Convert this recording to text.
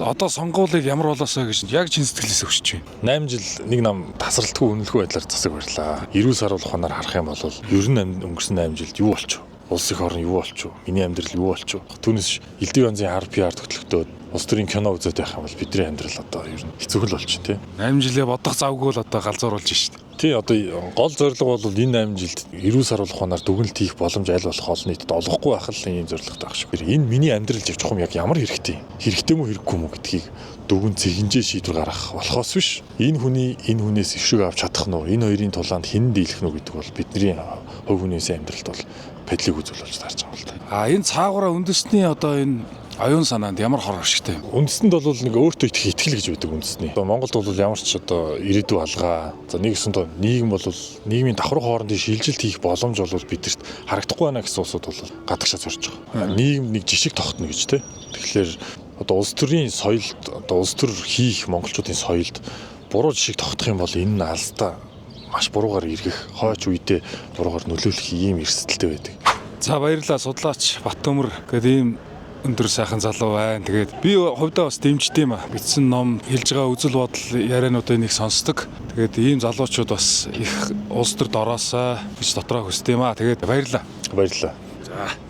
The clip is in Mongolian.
Одоо сонгуулийг ямар болоосоо гэж яг чин сэтгэлээс өгч байна. 8 жил нэг нам тасралтгүй үнэлэхгүй байдлаар засаг барьлаа. 90 сар ухаанаар харах юм бол ер нь өнгөрсөн 8 жилд юу болчих вэ? Улс их орн юу болчих вэ? Миний амьдрал юу болчих вэ? Түүнээс элдв янзын PR төтлөختөө улс төрийн кино үзээд байх юм бол бидний амьдрал одоо ер нь хэцүү л болчих тий. 8 жилээ бодох завгүй л одоо галзууруулж шít. Тий одоо гол зорилго бол энэ 8 жилд 90 сар ухаанаар дүгнэлт хийх боломж аль болох олон нийтэд олгохгүй байх л ийм зорилготой байх шиг. Энэ миний амьдрал явж чухам яг ямар хэрэгтэй? Хэрэгтэй мүү хэрэггүй мүү гэдгийг дүгэн цэгэнжээ шийдвэр гаргах болохоос биш. Энэ хүнээс ишиг авч чадах нь уу? Энэ хоёрын тулаанд хэн дийлэх нь гэдэг бол бидний хувь хүнээс амьдралд бол падлыг үзүүлж таарч байгаа юм л та. Энэ цаагаараа үндэсний одоо энэ оюун санаанд ямар хор ашигтай юм? Үндэстэнд бол нэг өөртөө их итгэл гэж байдаг үндэсний. Монголд бол ямар ч одоо ирээдүй алгаа. За нэгсэн тоо нийгэм бол нийгмийн давхар хоорондын шилжилт хийх боломж бол бидэрт харагдахгүй байна гэсэн улсууд бол гадагшаа зорж байгаа. Нийгэм нэг жишг тогтно гэж тий. Тэгэхээр одоо улс төрийн соёлд одоо улс төр хийх монголчуудын соёлд буруу жишг тогтох юм бол энэ нь алстаа маш буруугаар эргэх, хойч үедээ буруугаар нөлөөлөх ийм эрсдэлтэй байдаг. За баярлалаа судлаач Баттөмөр гэдэг ийм өндөр сайхан залуу байна. Тэгээд би хувьдаа бас дэмждэг юм а. Бичсэн ном, хэлж байгаа үзэл бодол яриануудыг нэг сонсдог. Тэгээд ийм залуучууд бас их улс төрд ороосоо гэж дотроо хүсдэг юм а. Тэгээд баярлалаа. Баярлалаа. За